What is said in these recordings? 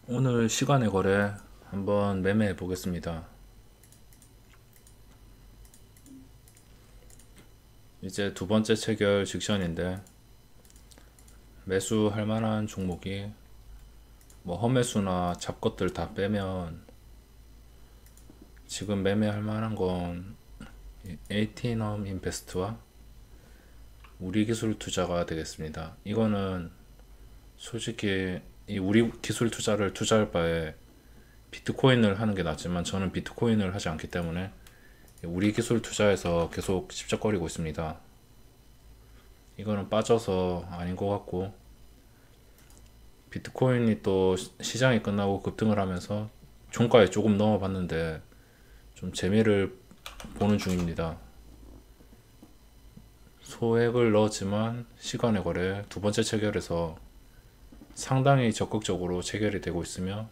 오늘 시간의 거래 한번 매매해 보겠습니다. 이제 두 번째 체결 직전인데 매수할 만한 종목이 뭐 험매수나 잡것들 다 빼면 지금 매매할 만한 건 에이티넘 인베스트와 우리기술 투자가 되겠습니다. 이거는 솔직히 이 우리 기술 투자를 투자할 바에 비트코인을 하는 게 낫지만 저는 비트코인을 하지 않기 때문에 우리 기술 투자에서 계속 집적거리고 있습니다. 이거는 빠져서 아닌 것 같고, 비트코인이 또 시장이 끝나고 급등을 하면서 종가에 조금 넣어봤는데 좀 재미를 보는 중입니다. 소액을 넣었지만 시간의 거래 두 번째 체결에서 상당히 적극적으로 체결이 되고 있으며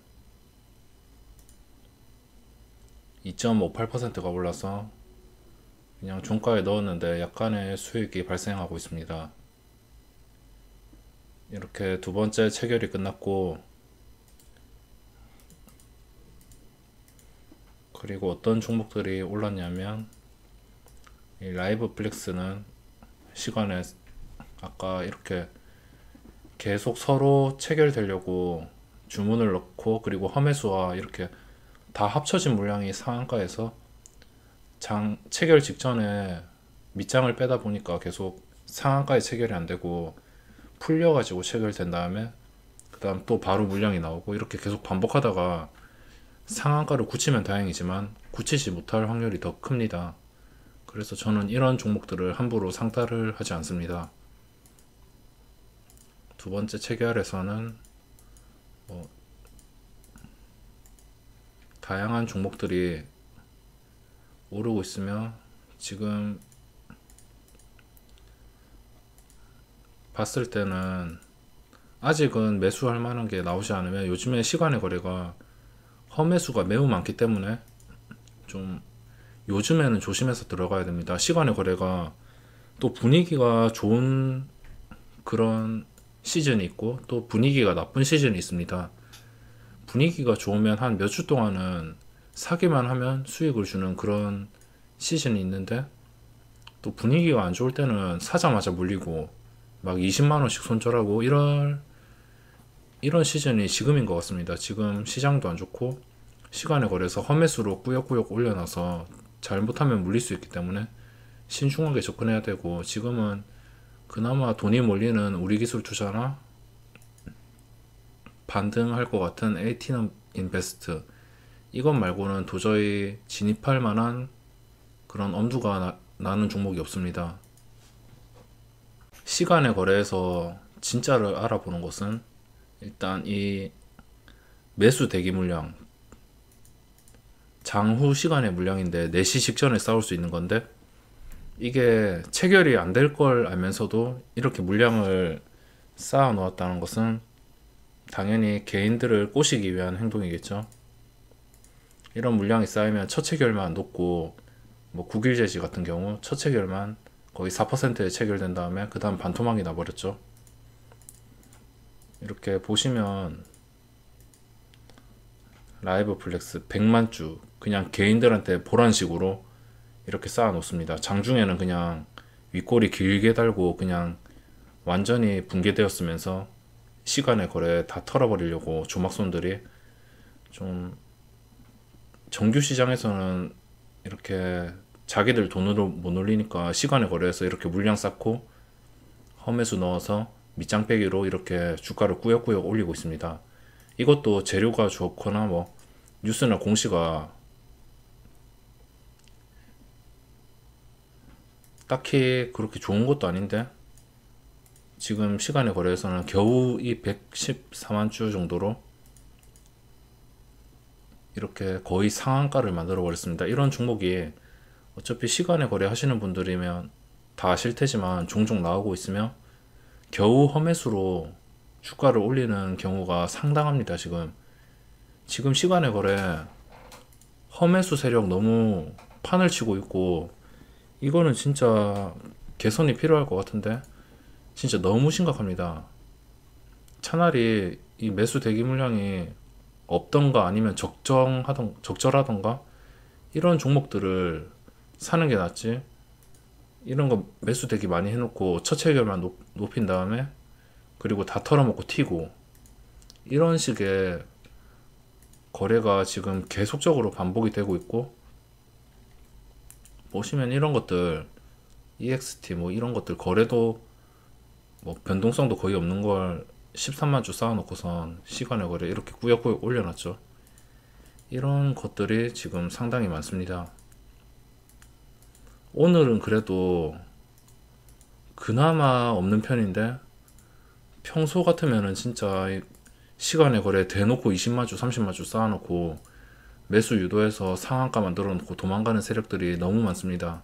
2.58%가 올라서 그냥 종가에 넣었는데 약간의 수익이 발생하고 있습니다. 이렇게 두 번째 체결이 끝났고, 그리고 어떤 종목들이 올랐냐면 이 라이브 플렉스는 시간에 아까 이렇게 계속 서로 체결되려고 주문을 넣고, 그리고 험매수와 이렇게 다 합쳐진 물량이 상한가에서 장 체결 직전에 밑장을 빼다 보니까 계속 상한가에 체결이 안 되고 풀려가지고 체결된 다음에 그 다음 또 바로 물량이 나오고, 이렇게 계속 반복하다가 상한가를 굳히면 다행이지만 굳히지 못할 확률이 더 큽니다. 그래서 저는 이런 종목들을 함부로 상따를 하지 않습니다. 두 번째 체결에서는 뭐 다양한 종목들이 오르고 있으며, 지금 봤을 때는 아직은 매수할 만한 게 나오지 않으면, 요즘에 시간의 거래가 험매수가 매우 많기 때문에 좀 요즘에는 조심해서 들어가야 됩니다. 시간의 거래가 또 분위기가 좋은 그런 시즌이 있고 또 분위기가 나쁜 시즌이 있습니다. 분위기가 좋으면 한 몇 주 동안은 사기만 하면 수익을 주는 그런 시즌이 있는데, 또 분위기가 안 좋을 때는 사자마자 물리고 막 20만원씩 손절하고 이런 시즌이 지금인 것 같습니다. 지금 시장도 안 좋고 시간에 거래서 험매수로 꾸역꾸역 올려놔서 잘못하면 물릴 수 있기 때문에 신중하게 접근해야 되고, 지금은 그나마 돈이 몰리는 우리 기술 투자나 반등할 것 같은 에이티넘 인베스트, 이것 말고는 도저히 진입할 만한 그런 엄두가 나는 종목이 없습니다. 시간의 거래에서 진짜를 알아보는 것은 일단 이 매수 대기 물량, 장후 시간의 물량인데 4시 직전에 싸울 수 있는 건데, 이게 체결이 안 될 걸 알면서도 이렇게 물량을 쌓아 놓았다는 것은 당연히 개인들을 꼬시기 위한 행동이겠죠. 이런 물량이 쌓이면 첫 체결만 높고, 뭐 국일제지 같은 경우 첫 체결만 거의 4%에 체결된 다음에 그 다음 반토막이 나버렸죠. 이렇게 보시면 라이브 플렉스 100만 주 그냥 개인들한테 보란 식으로 이렇게 쌓아 놓습니다. 장중에는 그냥 윗꼬리 길게 달고 그냥 완전히 붕괴되었으면서 시간의 거래 다 털어버리려고 조막손들이, 좀 정규 시장에서는 이렇게 자기들 돈으로 못 올리니까 시간의 거래에서 이렇게 물량 쌓고 험매수 넣어서 밑장 빼기로 이렇게 주가를 꾸역꾸역 올리고 있습니다. 이것도 재료가 좋거나 뭐 뉴스나 공시가 딱히 그렇게 좋은 것도 아닌데, 지금 시간의 거래에서는 겨우 이 114만 주 정도로 이렇게 거의 상한가를 만들어 버렸습니다. 이런 종목이 어차피 시간에 거래 하시는 분들이면 다 아실 테지만 종종 나오고 있으며 겨우 험매수로 주가를 올리는 경우가 상당합니다. 지금 시간에 거래 험매수 세력 너무 판을 치고 있고, 이거는 진짜 개선이 필요할 것 같은데 진짜 너무 심각합니다. 차라리 이 매수 대기 물량이 없던가 아니면 적절하던가 이런 종목들을 사는 게 낫지. 이런 거 매수 되게 많이 해놓고 첫 체결만 높인 다음에 그리고 다 털어먹고 튀고 이런 식의 거래가 지금 계속적으로 반복이 되고 있고, 보시면 이런 것들 EXT 뭐 이런 것들 거래도 뭐 변동성도 거의 없는 걸 13만 주 쌓아놓고선 시간의 거래 이렇게 꾸역꾸역 올려놨죠. 이런 것들이 지금 상당히 많습니다. 오늘은 그래도 그나마 없는 편인데, 평소 같으면은 진짜 시간의 거래 대놓고 20만 주 30만 주 쌓아놓고 매수 유도해서 상한가 만들어 놓고 도망가는 세력들이 너무 많습니다.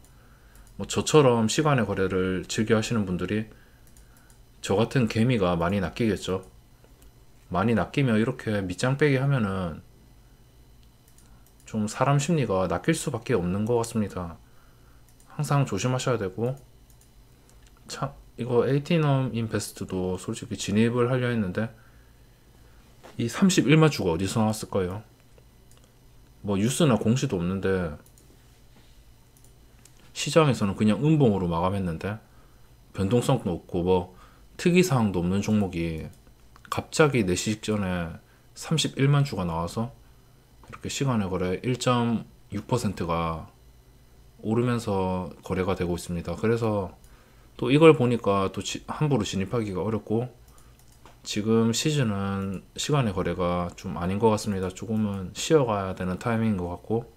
뭐 저처럼 시간의 거래를 즐겨 하시는 분들이 저 같은 개미가 많이 낚이겠죠. 많이 낚이면 이렇게 밑장 빼기 하면은 좀 사람 심리가 낚일 수밖에 없는 것 같습니다. 항상 조심하셔야 되고, 참 이거 에이티넘 인베스트도 솔직히 진입을 하려 했는데 이 31만 주가 어디서 나왔을까요? 뭐 뉴스나 공시도 없는데 시장에서는 그냥 음봉으로 마감했는데, 변동성도 없고 뭐 특이사항도 없는 종목이 갑자기 4시 직전에 31만 주가 나와서 이렇게 시간의 거래 1.6%가 오르면서 거래가 되고 있습니다. 그래서 또 이걸 보니까 또 함부로 진입하기가 어렵고, 지금 시즌은 시간의 거래가 좀 아닌 것 같습니다. 조금은 쉬어가야 되는 타이밍인 것 같고,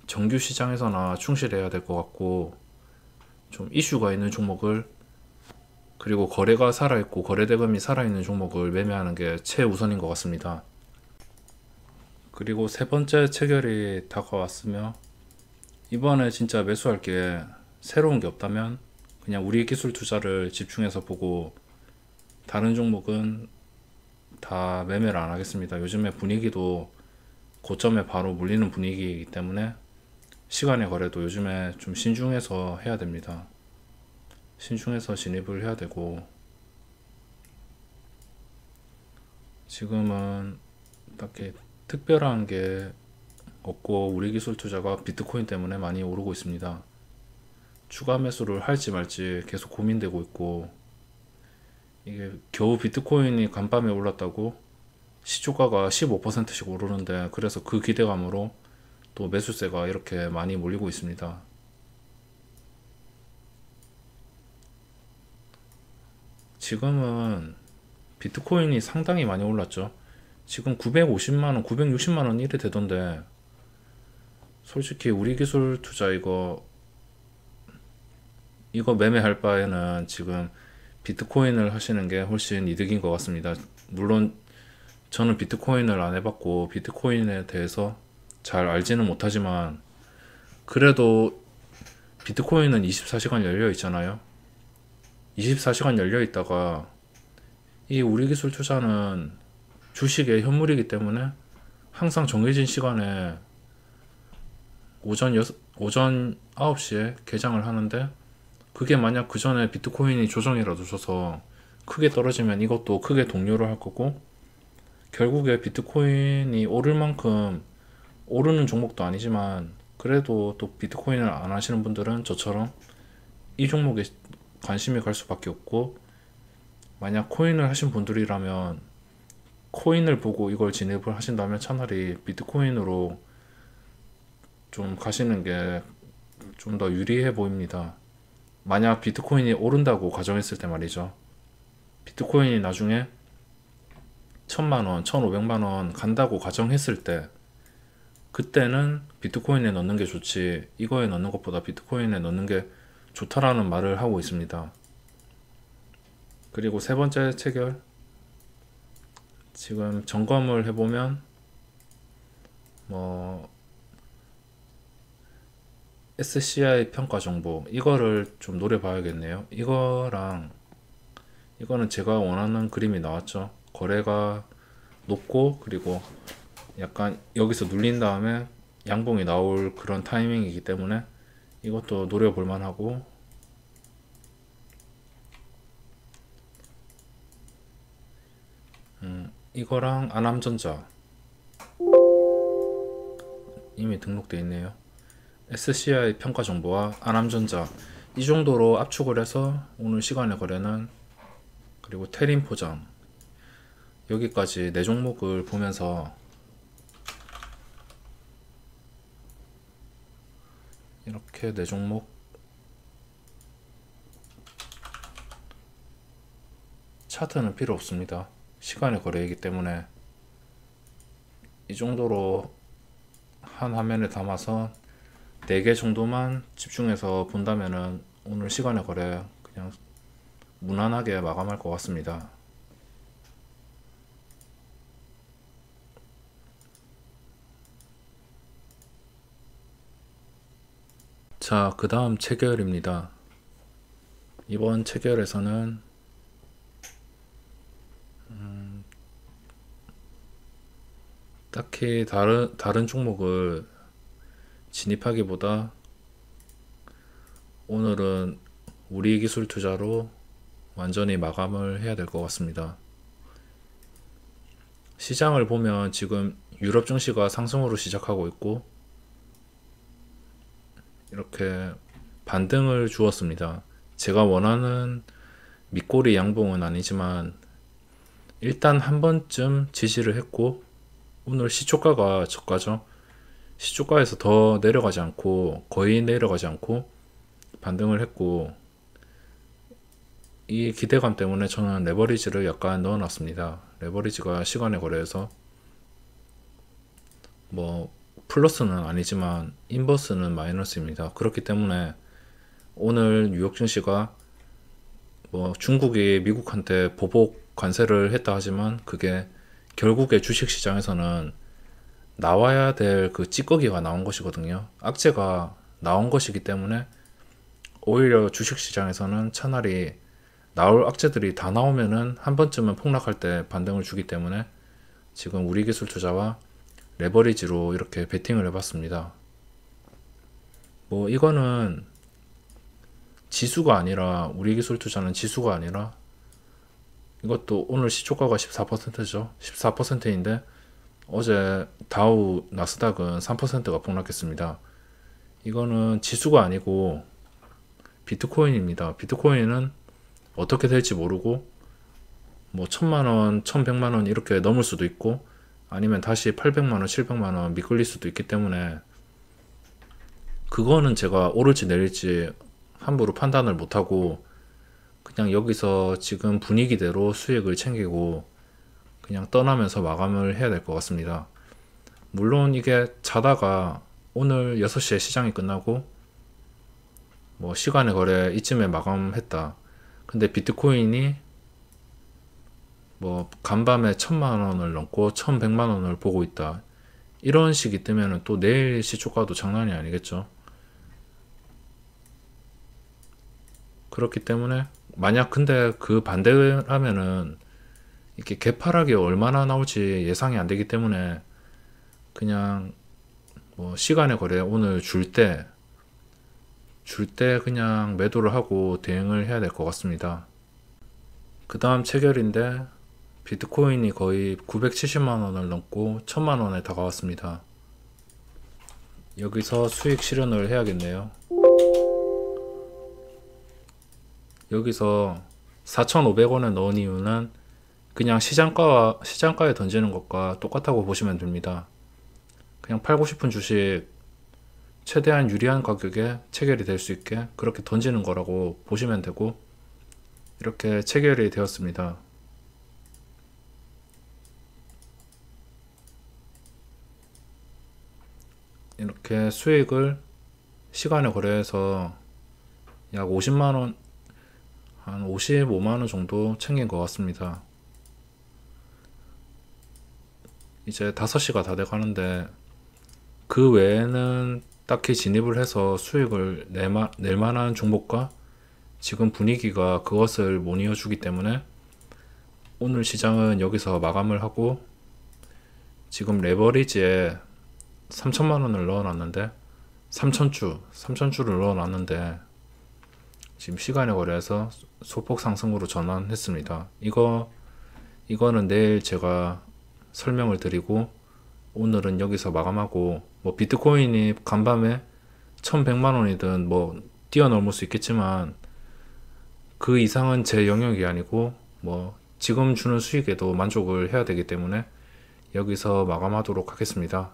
정규 시장에서나 충실해야 될 것 같고, 좀 이슈가 있는 종목을, 그리고 거래가 살아있고 거래 대금이 살아있는 종목을 매매하는 게 최우선인 것 같습니다. 그리고 세 번째 체결이 다가왔으며, 이번에 진짜 매수할 게 새로운 게 없다면 그냥 우리 기술 투자를 집중해서 보고 다른 종목은 다 매매를 안 하겠습니다. 요즘에 분위기도 고점에 바로 물리는 분위기이기 때문에 시간의 거래도 요즘에 좀 신중해서 해야 됩니다. 신중해서 진입을 해야 되고, 지금은 딱히 특별한 게 없고 우리 기술 투자가 비트코인 때문에 많이 오르고 있습니다. 추가 매수를 할지 말지 계속 고민되고 있고, 이게 겨우 비트코인이 간밤에 올랐다고 시초가가 15%씩 오르는데, 그래서 그 기대감으로 또 매수세가 이렇게 많이 몰리고 있습니다. 지금은 비트코인이 상당히 많이 올랐죠. 지금 950만원, 960만원 이래 되던데, 솔직히 우리 기술 투자 이거 매매할 바에는 지금 비트코인을 하시는 게 훨씬 이득인 것 같습니다. 물론 저는 비트코인을 안 해봤고 비트코인에 대해서 잘 알지는 못하지만, 그래도 비트코인은 24시간 열려 있잖아요. 24시간 열려 있다가 이 우리 기술 투자는 주식의 현물이기 때문에 항상 정해진 시간에 오전 9시에 개장을 하는데, 그게 만약 그 전에 비트코인이 조정이라도 줘서 크게 떨어지면 이것도 크게 동요를 할 거고, 결국에 비트코인이 오를 만큼 오르는 종목도 아니지만, 그래도 또 비트코인을 안 하시는 분들은 저처럼 이 종목에 관심이 갈 수밖에 없고, 만약 코인을 하신 분들이라면 코인을 보고 이걸 진입을 하신다면 차라리 비트코인으로 좀 가시는 게 좀 더 유리해 보입니다. 만약 비트코인이 오른다고 가정했을 때 말이죠. 비트코인이 나중에 1000만원, 1500만원 간다고 가정했을 때, 그때는 비트코인에 넣는 게 좋지 이거에 넣는 것보다 비트코인에 넣는 게 좋다라는 말을 하고 있습니다. 그리고 세 번째 체결, 지금 점검을 해보면 뭐 SCI 평가 정보 이거를 좀 노려봐야겠네요. 이거는 제가 원하는 그림이 나왔죠. 거래가 높고 그리고 약간 여기서 눌린 다음에 양봉이 나올 그런 타이밍이기 때문에 이것도 노려볼 만하고, 이거랑 안암전자 이미 등록되어 있네요. SCI 평가 정보와 안암전자 이 정도로 압축을 해서 오늘 시간의 거래는, 그리고 테린 포장 여기까지 네 종목을 보면서 이렇게 네 종목 차트는 필요 없습니다. 시간의 거래이기 때문에 이 정도로 한 화면에 담아서 4개 정도만 집중해서 본다면은 오늘 시간의 거래 그냥 무난하게 마감할 것 같습니다. 자, 그 다음 체결입니다. 이번 체결에서는 딱히 다른 종목을 진입하기보다 오늘은 우리 기술 투자로 완전히 마감을 해야 될 것 같습니다. 시장을 보면 지금 유럽 증시가 상승으로 시작하고 있고 이렇게 반등을 주었습니다. 제가 원하는 밑꼬리 양봉은 아니지만 일단 한 번쯤 지지를 했고, 오늘 시초가가 저가죠. 시초가에서 더 내려가지 않고, 거의 내려가지 않고 반등을 했고, 이 기대감 때문에 저는 레버리지를 약간 넣어놨습니다. 레버리지가 시간의 거래에서 뭐 플러스는 아니지만 인버스는 마이너스입니다. 그렇기 때문에 오늘 뉴욕 증시가 뭐 중국이 미국한테 보복 관세를 했다 하지만 그게 결국에 주식시장에서는 나와야 될 그 찌꺼기가 나온 것이거든요. 악재가 나온 것이기 때문에 오히려 주식시장에서는 차라리 나올 악재들이 다 나오면은 한 번쯤은 폭락할 때 반등을 주기 때문에 지금 우리 기술 투자와 레버리지로 이렇게 베팅을 해봤습니다. 뭐 이거는 지수가 아니라, 우리 기술 투자는 지수가 아니라, 이것도 오늘 시초가가 14%죠. 14%인데 어제 다우 나스닥은 3%가 폭락했습니다. 이거는 지수가 아니고 비트코인입니다. 비트코인은 어떻게 될지 모르고 뭐 1000만원, 1100만원 이렇게 넘을 수도 있고 아니면 다시 800만원, 700만원 미끌릴 수도 있기 때문에 그거는 제가 오를지 내릴지 함부로 판단을 못하고 그냥 여기서 지금 분위기대로 수익을 챙기고 그냥 떠나면서 마감을 해야 될 것 같습니다. 물론 이게 자다가 오늘 6시에 시장이 끝나고 뭐 시간의 거래 이쯤에 마감했다. 근데 비트코인이 뭐 간밤에 1000만원을 넘고 1100만원을 보고 있다. 이런 식이 뜨면은 또 내일 시초가도 장난이 아니겠죠. 그렇기 때문에 만약 근데 그 반대라면은 이렇게 개파락이 얼마나 나올지 예상이 안 되기 때문에 그냥 뭐 시간의 거래 오늘 줄 때 그냥 매도를 하고 대응을 해야 될 것 같습니다. 그 다음 체결인데 비트코인이 거의 970만원을 넘고 1000만원에 다가왔습니다. 여기서 수익 실현을 해야겠네요. 여기서 4,500원에 넣은 이유는 그냥 시장가에 던지는 것과 똑같다고 보시면 됩니다. 그냥 팔고 싶은 주식 최대한 유리한 가격에 체결이 될 수 있게 그렇게 던지는 거라고 보시면 되고, 이렇게 체결이 되었습니다. 이렇게 수익을 시간에 거래해서 약 50만원, 한 55만원 정도 챙긴 것 같습니다. 이제 5시가 다 돼 가는데 그 외에는 딱히 진입을 해서 수익을 낼 만한 종목과 지금 분위기가 그것을 못 이어주기 때문에 오늘 시장은 여기서 마감을 하고, 지금 레버리지에 3천만원을 넣어놨는데 3천주를 넣어놨는데 지금 시간에 거래해서 소폭 상승으로 전환했습니다. 이거는 내일 제가 설명을 드리고 오늘은 여기서 마감하고, 뭐 비트코인이 간밤에 1100만 원이든 뭐 뛰어넘을 수 있겠지만 그 이상은 제 영역이 아니고 뭐 지금 주는 수익에도 만족을 해야 되기 때문에 여기서 마감하도록 하겠습니다.